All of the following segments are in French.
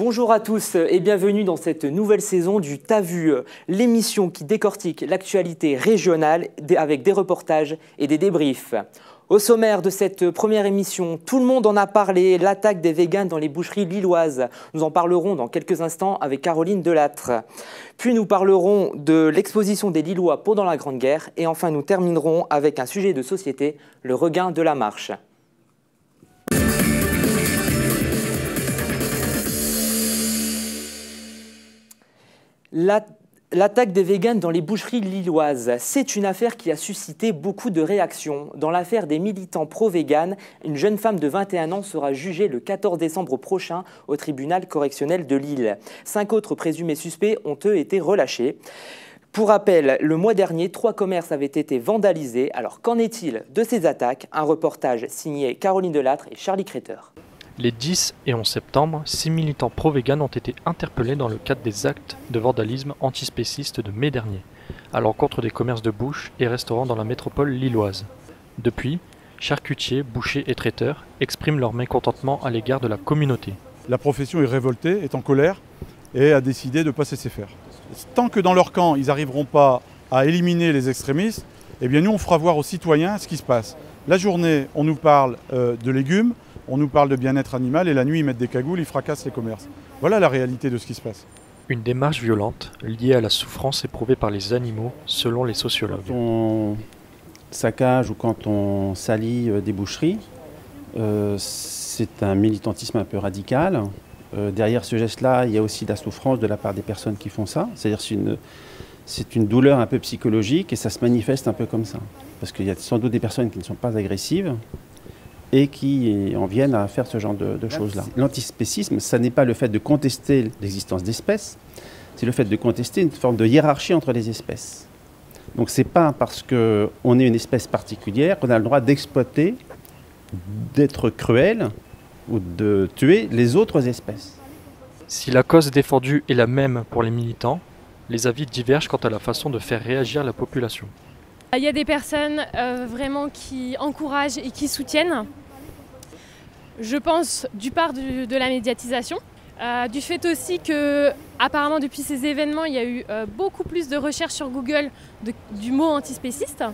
Bonjour à tous et bienvenue dans cette nouvelle saison du T'as vu, l'émission qui décortique l'actualité régionale avec des reportages et des débriefs. Au sommaire de cette première émission, tout le monde en a parlé, l'attaque des véganes dans les boucheries lilloises. Nous en parlerons dans quelques instants avec Caroline Delattre. Puis nous parlerons de l'exposition des Lillois pendant la Grande Guerre. Et enfin nous terminerons avec un sujet de société, le regain de la marche. L'attaque des véganes dans les boucheries lilloises, c'est une affaire qui a suscité beaucoup de réactions. Dans l'affaire des militants pro-véganes, une jeune femme de 21 ans sera jugée le 14 décembre prochain au tribunal correctionnel de Lille. 5 autres présumés suspects ont eux été relâchés. Pour rappel, le mois dernier, 3 commerces avaient été vandalisés. Alors qu'en est-il de ces attaques? Un reportage signé Caroline Delattre et Charlie Créter. Les 10 et 11 septembre, 6 militants pro-véganes ont été interpellés dans le cadre des actes de vandalisme antispéciste de mai dernier, à l'encontre des commerces de bouche et restaurants dans la métropole lilloise. Depuis, charcutiers, bouchers et traiteurs expriment leur mécontentement à l'égard de la communauté. La profession est révoltée, est en colère et a décidé de ne pas se laisser faire. Tant que dans leur camp, ils n'arriveront pas à éliminer les extrémistes, eh bien nous on fera voir aux citoyens ce qui se passe. La journée, on nous parle de légumes, on nous parle de bien-être animal et la nuit ils mettent des cagoules, ils fracassent les commerces. Voilà la réalité de ce qui se passe. Une démarche violente liée à la souffrance éprouvée par les animaux selon les sociologues. Quand on saccage ou quand on salit des boucheries, c'est un militantisme un peu radical. Derrière ce geste-là, il y a aussi de la souffrance de la part des personnes qui font ça. C'est-à-dire c'est une douleur un peu psychologique et ça se manifeste un peu comme ça. Parce qu'il y a sans doute des personnes qui ne sont pas agressives et qui en viennent à faire ce genre de choses-là. L'antispécisme, ça n'est pas le fait de contester l'existence d'espèces, c'est le fait de contester une forme de hiérarchie entre les espèces. Donc c'est pas parce qu'on est une espèce particulière qu'on a le droit d'exploiter, d'être cruel ou de tuer les autres espèces. Si la cause défendue est la même pour les militants, les avis divergent quant à la façon de faire réagir la population. Il y a des personnes vraiment qui encouragent et qui soutiennent. Je pense du part de la médiatisation, du fait aussi que apparemment depuis ces événements il y a eu beaucoup plus de recherches sur Google du mot antispéciste.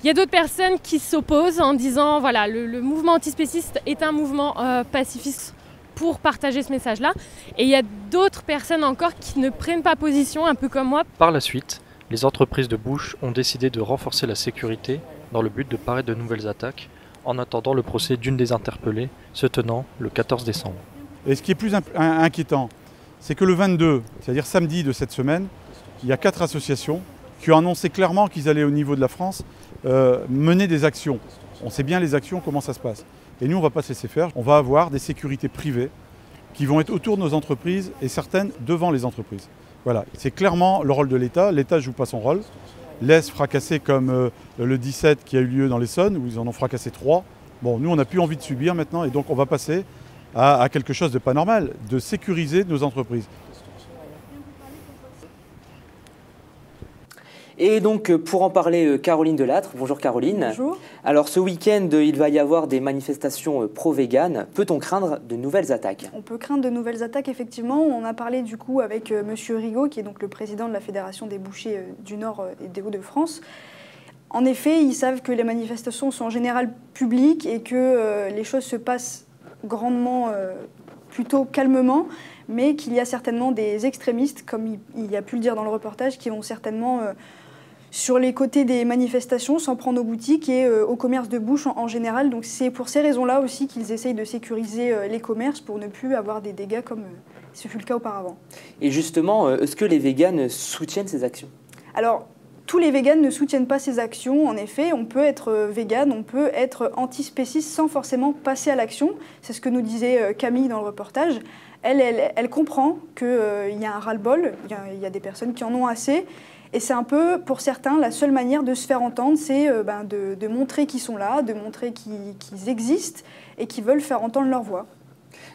Il y a d'autres personnes qui s'opposent en disant voilà le mouvement antispéciste est un mouvement pacifiste pour partager ce message-là. Et il y a d'autres personnes encore qui ne prennent pas position, un peu comme moi. Par la suite, les entreprises de bouche ont décidé de renforcer la sécurité dans le but de parer de nouvelles attaques en attendant le procès d'une des interpellées se tenant le 14 décembre. Et ce qui est plus inquiétant, c'est que le 22, c'est-à-dire samedi de cette semaine, il y a 4 associations qui ont annoncé clairement qu'ils allaient au niveau de la France mener des actions. On sait bien les actions, comment ça se passe. Et nous, on ne va pas se laisser faire. On va avoir des sécurités privées qui vont être autour de nos entreprises et certaines devant les entreprises. Voilà, c'est clairement le rôle de l'État. L'État ne joue pas son rôle. Laisse fracasser comme le 17 qui a eu lieu dans l'Essonne, où ils en ont fracassé 3. Bon, nous, on n'a plus envie de subir maintenant, et donc on va passer à quelque chose de pas normal, de sécuriser nos entreprises. Et donc, pour en parler, Caroline Delattre. Bonjour Caroline. Bonjour. Alors, ce week-end, il va y avoir des manifestations pro-véganes. Peut-on craindre de nouvelles attaques? On peut craindre de nouvelles attaques, effectivement. On a parlé du coup avec Monsieur Rigaud, qui est donc le président de la Fédération des bouchers du Nord et des Hauts-de-France. En effet, ils savent que les manifestations sont en général publiques et que les choses se passent grandement, plutôt calmement, mais qu'il y a certainement des extrémistes, comme il y a pu le dire dans le reportage, qui vont certainement sur les côtés des manifestations, s'en prendre aux boutiques et au commerce de bouche en général. Donc c'est pour ces raisons-là aussi qu'ils essayent de sécuriser les commerces pour ne plus avoir des dégâts comme ce fut le cas auparavant. Et justement, est-ce que les véganes soutiennent ces actions? Alors, tous les véganes ne soutiennent pas ces actions. En effet, on peut être végane, on peut être antispéciste sans forcément passer à l'action. C'est ce que nous disait Camille dans le reportage. Elle comprend qu'il y a un ras-le-bol, il y a des personnes qui en ont assez. Et c'est un peu, pour certains, la seule manière de se faire entendre, c'est de montrer qu'ils sont là, de montrer qu'ils existent et qu'ils veulent faire entendre leur voix.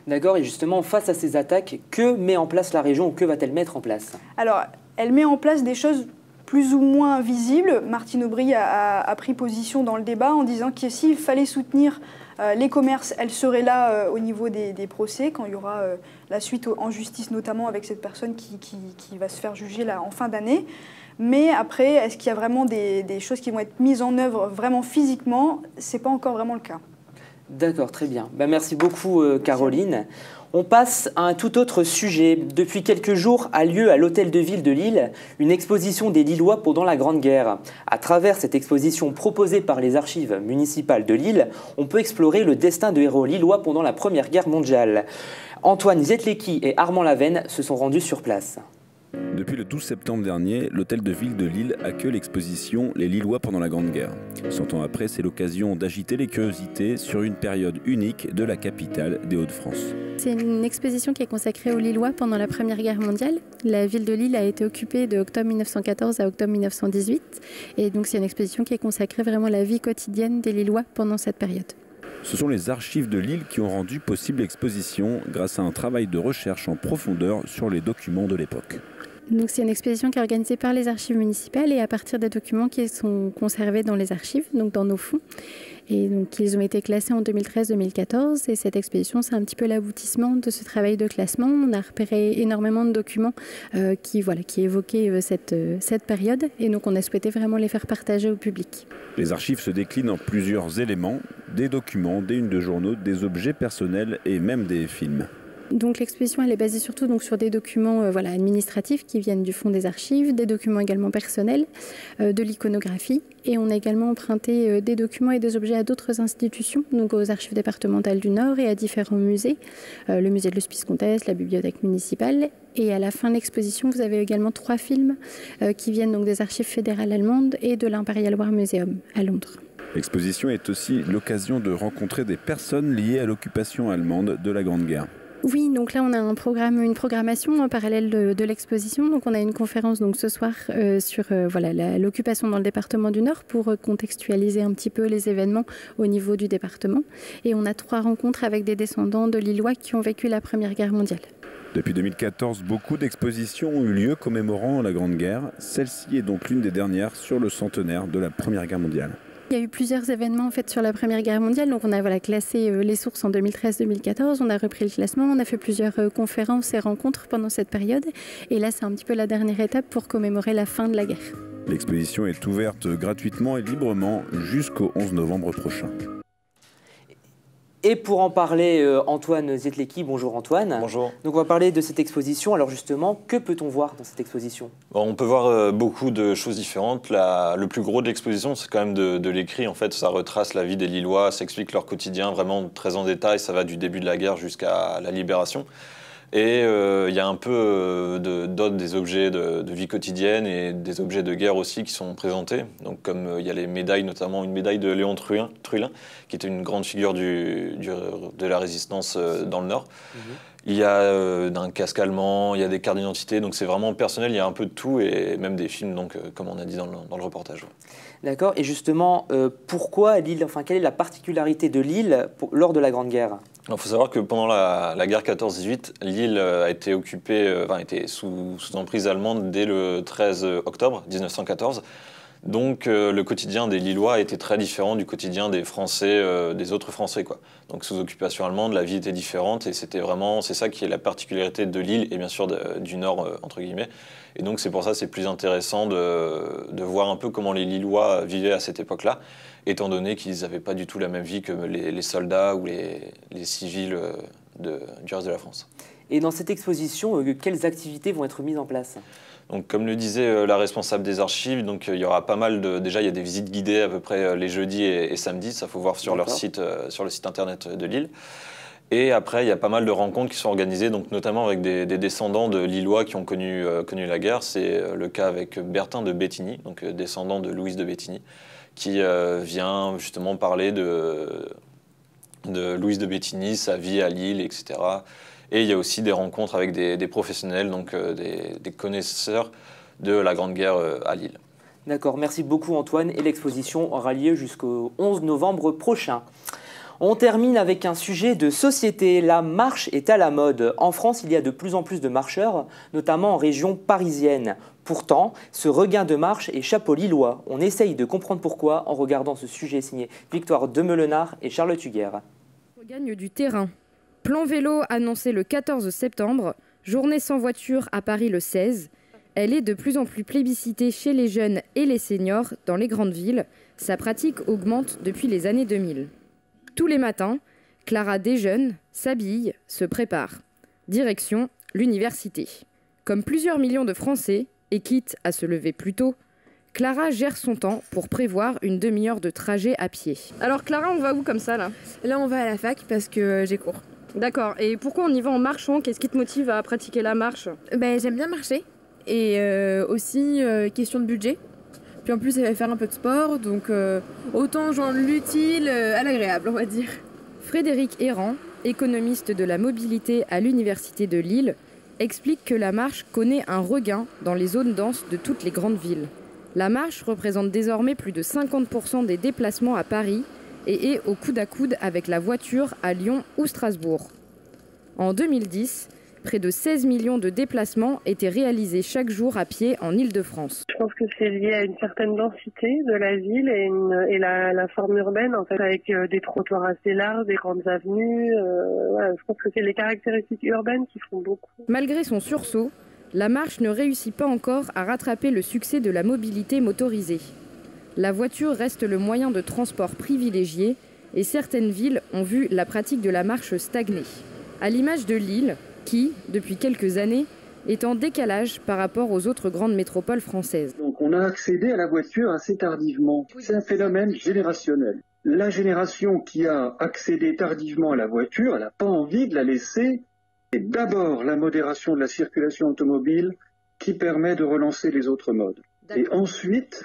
D'accord, et justement, face à ces attaques, que met en place la région ou que va-t-elle mettre en place? Alors, elle met en place des choses plus ou moins visible. Martine Aubry a pris position dans le débat en disant que s'il fallait soutenir les commerces, elle serait là au niveau des procès, quand il y aura la suite en justice, notamment avec cette personne qui va se faire juger là, en fin d'année. Mais après, est-ce qu'il y a vraiment des choses qui vont être mises en œuvre vraiment physiquement? Ce n'est pas encore vraiment le cas. D'accord, très bien. Merci beaucoup Caroline. On passe à un tout autre sujet. Depuis quelques jours a lieu à l'Hôtel de Ville de Lille une exposition des Lillois pendant la Grande Guerre. À travers cette exposition proposée par les archives municipales de Lille, on peut explorer le destin de héros lillois pendant la Première Guerre mondiale. Antoine Zietlecki et Armand Lavenne se sont rendus sur place. Depuis le 12 septembre dernier, l'Hôtel de Ville de Lille accueille l'exposition « Les Lillois pendant la Grande Guerre ». 100 ans après, c'est l'occasion d'agiter les curiosités sur une période unique de la capitale des Hauts-de-France. C'est une exposition qui est consacrée aux Lillois pendant la Première Guerre mondiale. La ville de Lille a été occupée de octobre 1914 à octobre 1918. Et donc c'est une exposition qui est consacrée vraiment à la vie quotidienne des Lillois pendant cette période. Ce sont les archives de Lille qui ont rendu possible l'exposition grâce à un travail de recherche en profondeur sur les documents de l'époque. Donc c'est une exposition qui est organisée par les archives municipales et à partir des documents qui sont conservés dans les archives, donc dans nos fonds. Et donc ils ont été classés en 2013-2014 et cette exposition c'est un petit peu l'aboutissement de ce travail de classement. On a repéré énormément de documents qui évoquaient cette période et donc on a souhaité vraiment les faire partager au public. Les archives se déclinent en plusieurs éléments, des documents, des unes de journaux, des objets personnels et même des films. Donc l'exposition elle est basée surtout donc, sur des documents administratifs qui viennent du fond des archives, des documents également personnels, de l'iconographie et on a également emprunté des documents et des objets à d'autres institutions, donc aux archives départementales du Nord et à différents musées, le musée de l'Hospice-Comtesse, la bibliothèque municipale et à la fin de l'exposition vous avez également 3 films qui viennent donc des archives fédérales allemandes et de l'Imperial War Museum à Londres. L'exposition est aussi l'occasion de rencontrer des personnes liées à l'occupation allemande de la Grande Guerre. Oui, donc là on a une programmation en parallèle de l'exposition. Donc on a une conférence donc ce soir sur l'occupation dans le département du Nord pour contextualiser un petit peu les événements au niveau du département. Et on a 3 rencontres avec des descendants de Lillois qui ont vécu la Première Guerre mondiale. Depuis 2014, beaucoup d'expositions ont eu lieu commémorant la Grande Guerre. Celle-ci est donc l'une des dernières sur le centenaire de la Première Guerre mondiale. Il y a eu plusieurs événements en fait, sur la Première Guerre mondiale. Donc on a classé les sources en 2013-2014. On a repris le classement. On a fait plusieurs conférences et rencontres pendant cette période. Et là, c'est un petit peu la dernière étape pour commémorer la fin de la guerre. L'exposition est ouverte gratuitement et librement jusqu'au 11 novembre prochain. Et pour en parler, Antoine Zietlecki, bonjour Antoine. Bonjour. Donc on va parler de cette exposition. Alors justement, que peut-on voir dans cette exposition? On peut voir beaucoup de choses différentes. Le plus gros de l'exposition, c'est quand même de l'écrit. En fait, ça retrace la vie des Lillois, ça explique leur quotidien vraiment très en détail. Ça va du début de la guerre jusqu'à la libération. Et il y a un peu des objets de vie quotidienne et des objets de guerre aussi qui sont présentés. Donc comme il y a les médailles, notamment une médaille de Léon Trulin, qui était une grande figure de la résistance dans le Nord. Il y a un casque allemand, il y a des cartes d'identité, donc c'est vraiment personnel, il y a un peu de tout et même des films, donc, comme on a dit dans le reportage. D'accord, et justement, pourquoi Lille, quelle est la particularité de Lille lors de la Grande Guerre? Il faut savoir que pendant la guerre 14-18, Lille a été occupée, était sous emprise allemande dès le 13 octobre 1914. Donc le quotidien des Lillois était très différent du quotidien des Français, des autres Français, quoi. Donc sous occupation allemande, la vie était différente et c'est ça qui est la particularité de Lille et bien sûr du Nord, entre guillemets. Et donc c'est pour ça que c'est plus intéressant de voir un peu comment les Lillois vivaient à cette époque-là, étant donné qu'ils n'avaient pas du tout la même vie que les soldats ou les civils du reste de la France. Et dans cette exposition, quelles activités vont être mises en place ? Donc, comme le disait la responsable des archives, donc, il y aura pas mal déjà il y a des visites guidées à peu près les jeudis et samedis, ça faut voir sur leur site, sur le site internet de Lille. Et après, il y a pas mal de rencontres qui sont organisées, donc notamment avec des descendants de Lillois qui ont connu la guerre. C'est le cas avec Bertin de Bétigny, donc descendant de Louise de Bétigny, qui vient justement parler de Louise de Bétigny, sa vie à Lille, etc. Et il y a aussi des rencontres avec des professionnels, donc des connaisseurs de la Grande Guerre à Lille. D'accord, merci beaucoup Antoine. Et l'exposition aura lieu jusqu'au 11 novembre prochain. On termine avec un sujet de société. La marche est à la mode. En France, il y a de plus en plus de marcheurs, notamment en région parisienne. Pourtant, ce regain de marche est chapeau lillois. On essaye de comprendre pourquoi en regardant ce sujet signé Victoire Demelenard et Charlotte Huguer. Regagne du terrain. Plan vélo annoncé le 14 septembre, journée sans voiture à Paris le 16. Elle est de plus en plus plébiscitée chez les jeunes et les seniors dans les grandes villes. Sa pratique augmente depuis les années 2000. Tous les matins, Clara déjeune, s'habille, se prépare. Direction l'université. Comme plusieurs millions de Français, et quitte à se lever plus tôt, Clara gère son temps pour prévoir une demi-heure de trajet à pied. Alors Clara, on va où comme ça là? Là, on va à la fac parce que j'ai cours. D'accord. Et pourquoi on y va en marchant? Qu'est-ce qui te motive à pratiquer la marche? J'aime bien marcher. Et aussi, question de budget. Puis en plus, ça va faire un peu de sport, donc autant joindre l'utile à l'agréable, on va dire. Frédéric Errand, économiste de la mobilité à l'Université de Lille, explique que la marche connaît un regain dans les zones denses de toutes les grandes villes. La marche représente désormais plus de 50% des déplacements à Paris et est au coude à coude avec la voiture à Lyon ou Strasbourg. En 2010, près de 16 millions de déplacements étaient réalisés chaque jour à pied en Île-de-France. Je pense que c'est lié à une certaine densité de la ville et la forme urbaine, en fait, avec des trottoirs assez larges, des grandes avenues. Je pense que c'est les caractéristiques urbaines qui font beaucoup. Malgré son sursaut, la marche ne réussit pas encore à rattraper le succès de la mobilité motorisée. La voiture reste le moyen de transport privilégié et certaines villes ont vu la pratique de la marche stagner. À l'image de Lille, qui, depuis quelques années, est en décalage par rapport aux autres grandes métropoles françaises. Donc on a accédé à la voiture assez tardivement. C'est un phénomène générationnel. La génération qui a accédé tardivement à la voiture, elle n'a pas envie de la laisser. C'est d'abord la modération de la circulation automobile qui permet de relancer les autres modes. Et ensuite,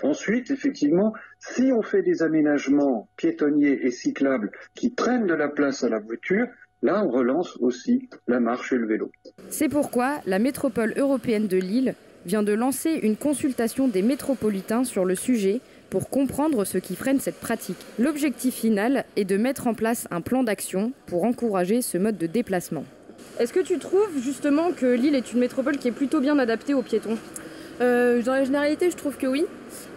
effectivement, si on fait des aménagements piétonniers et cyclables qui prennent de la place à la voiture, là, on relance aussi la marche et le vélo. C'est pourquoi la métropole européenne de Lille vient de lancer une consultation des métropolitains sur le sujet pour comprendre ce qui freine cette pratique. L'objectif final est de mettre en place un plan d'action pour encourager ce mode de déplacement. Est-ce que tu trouves justement que Lille est une métropole qui est plutôt bien adaptée aux piétons? Dans la généralité, je trouve que oui,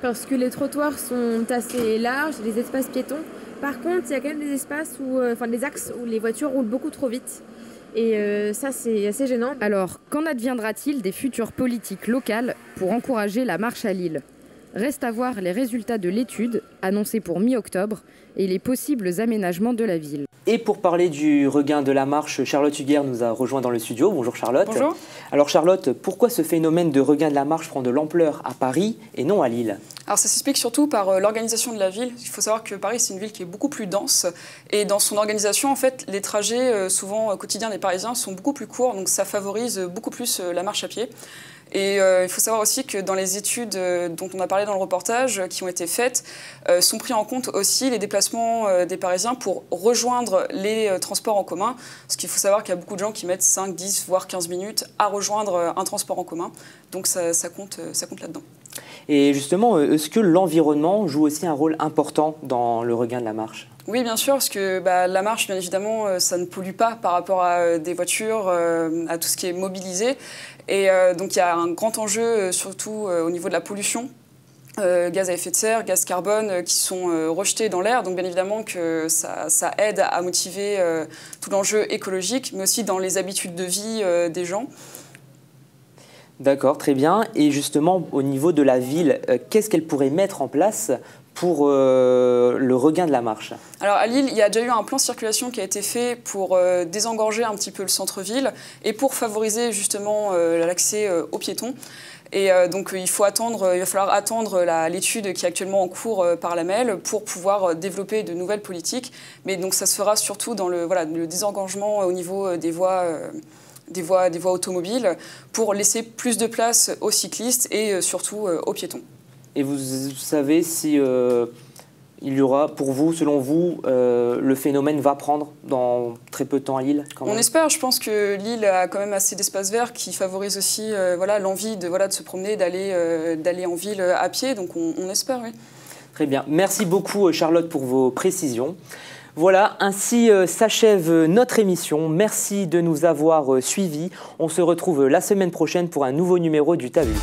parce que les trottoirs sont assez larges, les espaces piétons. Par contre, il y a quand même des espaces des axes où les voitures roulent beaucoup trop vite. Et ça, c'est assez gênant. Alors, qu'en adviendra-t-il des futures politiques locales pour encourager la marche à Lille? Reste à voir les résultats de l'étude, annoncée pour mi-octobre, et les possibles aménagements de la ville. Et pour parler du regain de la marche, Charlotte Huguer nous a rejoint dans le studio. Bonjour Charlotte. Bonjour. Alors Charlotte, pourquoi ce phénomène de regain de la marche prend de l'ampleur à Paris et non à Lille? Alors ça s'explique surtout par l'organisation de la ville. Il faut savoir que Paris, c'est une ville qui est beaucoup plus dense. Et dans son organisation, en fait, les trajets souvent quotidiens des Parisiens sont beaucoup plus courts. Donc ça favorise beaucoup plus la marche à pied. Et il faut savoir aussi que dans les études dont on a parlé dans le reportage, qui ont été faites, sont pris en compte aussi les déplacements des Parisiens pour rejoindre les transports en commun. Parce qu'il faut savoir qu'il y a beaucoup de gens qui mettent 5, 10, voire 15 minutes à rejoindre un transport en commun. Donc ça compte là-dedans. Et justement, est-ce que l'environnement joue aussi un rôle important dans le regain de la marche? Oui, bien sûr, parce que la marche, bien évidemment, ça ne pollue pas par rapport à des voitures, à tout ce qui est mobilisé. Et donc, il y a un grand enjeu, surtout au niveau de la pollution. Gaz à effet de serre, gaz carbone, qui sont rejetés dans l'air. Donc, bien évidemment que ça aide à motiver tout l'enjeu écologique, mais aussi dans les habitudes de vie des gens. D'accord, très bien. Et justement, au niveau de la ville, qu'est-ce qu'elle pourrait mettre en place pour le regain de la marche? Alors à Lille, il y a déjà eu un plan de circulation qui a été fait pour désengorger un petit peu le centre-ville et pour favoriser justement l'accès aux piétons. Et donc il va falloir attendre l'étude qui est actuellement en cours par la MEL pour pouvoir développer de nouvelles politiques. Mais donc ça se fera surtout dans le désengorgement au niveau des voies automobiles pour laisser plus de place aux cyclistes et surtout aux piétons. Et vous savez si il y aura, pour vous, selon vous, le phénomène va prendre dans très peu de temps à Lille quand même? On espère. Je pense que Lille a quand même assez d'espaces verts qui favorisent aussi l'envie de se promener, d'aller en ville à pied. Donc on espère, oui. Très bien. Merci beaucoup Charlotte pour vos précisions. Voilà, ainsi s'achève notre émission. Merci de nous avoir suivis. On se retrouve la semaine prochaine pour un nouveau numéro du TAVU.